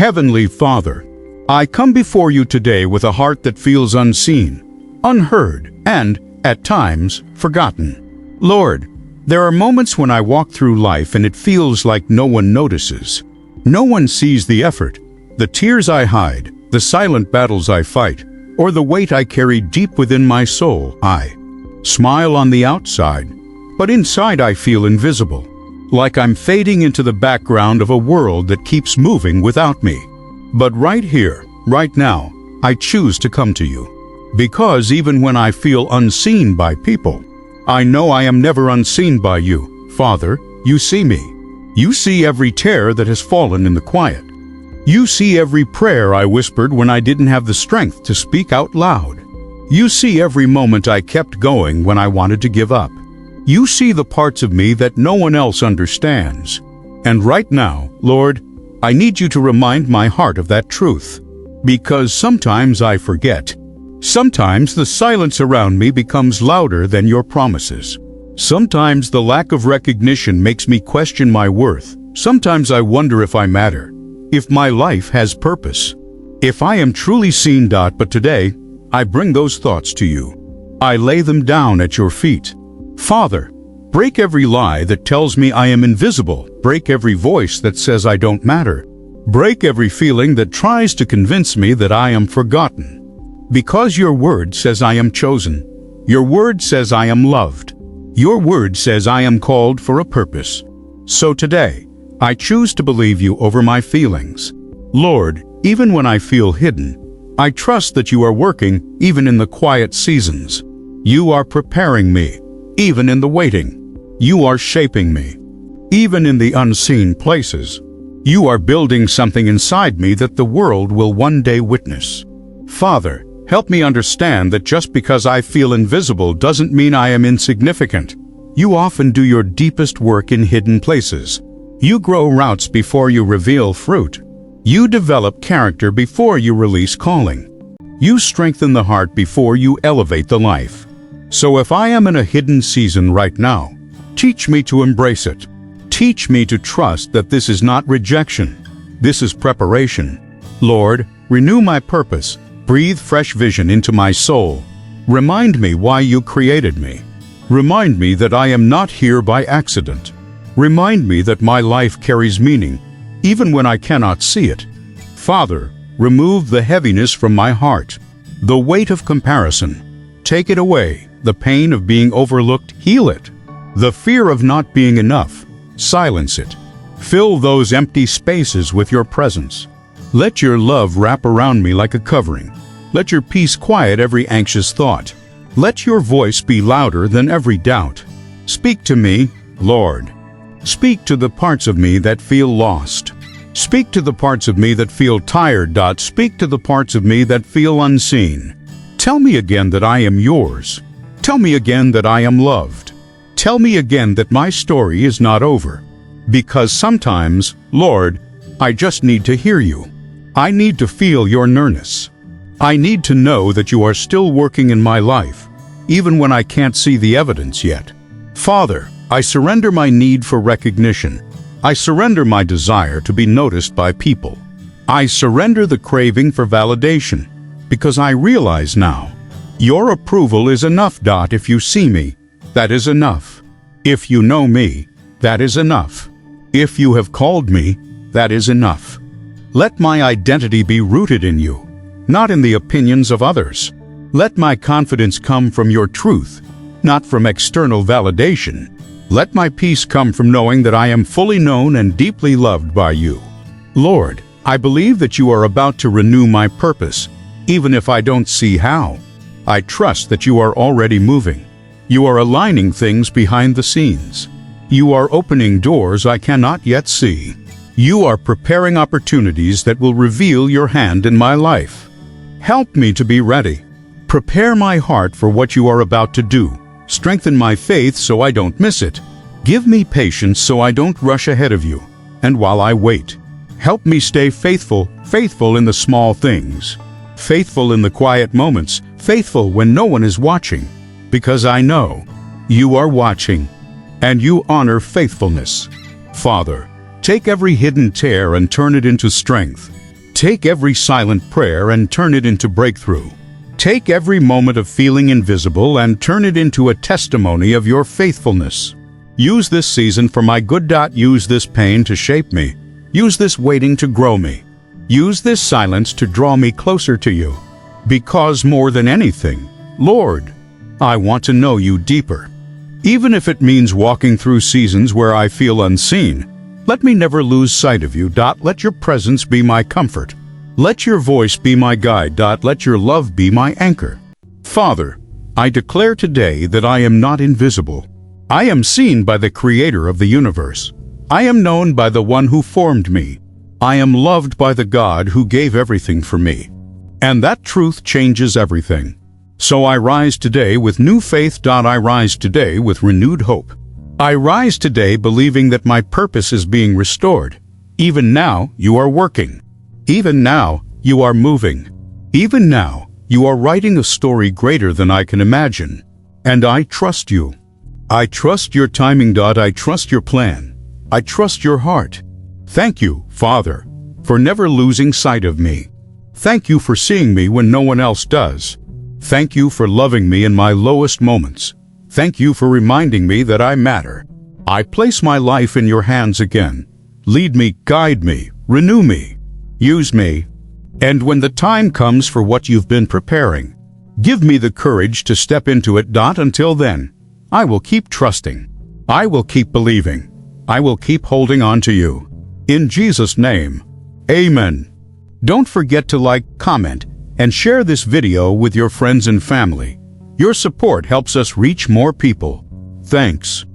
Heavenly Father, I come before you today with a heart that feels unseen, unheard, and, at times, forgotten. Lord, there are moments when I walk through life and it feels like no one notices. No one sees the effort, the tears I hide, the silent battles I fight, or the weight I carry deep within my soul. I smile on the outside, but inside I feel invisible, like I'm fading into the background of a world that keeps moving without me. But right here, right now, I choose to come to you. Because even when I feel unseen by people, I know I am never unseen by you. Father, you see me. You see every tear that has fallen in the quiet. You see every prayer I whispered when I didn't have the strength to speak out loud. You see every moment I kept going when I wanted to give up. You see the parts of me that no one else understands. And right now, Lord, I need you to remind my heart of that truth. Because sometimes I forget. Sometimes the silence around me becomes louder than your promises. Sometimes the lack of recognition makes me question my worth. Sometimes I wonder if I matter, if my life has purpose, if I am truly seen. But today, I bring those thoughts to you. I lay them down at your feet. Father, break every lie that tells me I am invisible. Break every voice that says I don't matter. Break every feeling that tries to convince me that I am forgotten. Because your word says I am chosen. Your word says I am loved. Your word says I am called for a purpose. So today, I choose to believe you over my feelings. Lord, even when I feel hidden, I trust that you are working even in the quiet seasons. You are preparing me, even in the waiting. You are shaping me, even in the unseen places. You are building something inside me that the world will one day witness. Father, help me understand that just because I feel invisible doesn't mean I am insignificant. You often do your deepest work in hidden places. You grow roots before you reveal fruit. You develop character before you release calling. You strengthen the heart before you elevate the life. So if I am in a hidden season right now, teach me to embrace it. Teach me to trust that this is not rejection. This is preparation. Lord, renew my purpose. Breathe fresh vision into my soul. Remind me why you created me. Remind me that I am not here by accident. Remind me that my life carries meaning, even when I cannot see it. Father, remove the heaviness from my heart, the weight of comparison. Take it away, the pain of being overlooked, heal it. The fear of not being enough, silence it. Fill those empty spaces with your presence. Let your love wrap around me like a covering. Let your peace quiet every anxious thought. Let your voice be louder than every doubt. Speak to me, Lord. Speak to the parts of me that feel lost. Speak to the parts of me that feel tired. Speak to the parts of me that feel unseen. Tell me again that I am yours. Tell me again that I am loved. Tell me again that my story is not over. Because sometimes, Lord, I just need to hear you. I need to feel your nearness. I need to know that you are still working in my life, even when I can't see the evidence yet. Father, I surrender my need for recognition. I surrender my desire to be noticed by people. I surrender the craving for validation, because I realize now, your approval is enough. If you see me, that is enough. If you know me, that is enough. If you have called me, that is enough. Let my identity be rooted in you, not in the opinions of others. Let my confidence come from your truth, not from external validation. Let my peace come from knowing that I am fully known and deeply loved by you. Lord, I believe that you are about to renew my purpose, even if I don't see how. I trust that you are already moving. You are aligning things behind the scenes. You are opening doors I cannot yet see. You are preparing opportunities that will reveal your hand in my life. Help me to be ready. Prepare my heart for what you are about to do. Strengthen my faith so I don't miss it. Give me patience so I don't rush ahead of you. And while I wait, help me stay faithful in the small things. Faithful in the quiet moments. Faithful when no one is watching. Because I know you are watching, and you honor faithfulness. Father, take every hidden tear and turn it into strength. Take every silent prayer and turn it into breakthrough. Take every moment of feeling invisible and turn it into a testimony of your faithfulness. Use this season for my good. Use this pain to shape me. Use this waiting to grow me. Use this silence to draw me closer to you. Because more than anything, Lord, I want to know you deeper. Even if it means walking through seasons where I feel unseen, let me never lose sight of you. Let your presence be my comfort. Let your voice be my guide. Let your love be my anchor. Father, I declare today that I am not invisible. I am seen by the Creator of the universe. I am known by the one who formed me. I am loved by the God who gave everything for me. And that truth changes everything. So I rise today with new faith. I rise today with renewed hope. I rise today believing that my purpose is being restored. Even now, you are working. Even now, you are moving. Even now, you are writing a story greater than I can imagine. And I trust you. I trust your timing. I trust your plan. I trust your heart. Thank you, Father, for never losing sight of me. Thank you for seeing me when no one else does. Thank you for loving me in my lowest moments. Thank you for reminding me that I matter. I place my life in your hands again. Lead me, guide me, renew me, use me. And when the time comes for what you've been preparing, give me the courage to step into it. Until then, I will keep trusting. I will keep believing. I will keep holding on to you. In Jesus' name, amen. Don't forget to like, comment, and share this video with your friends and family. Your support helps us reach more people. Thanks.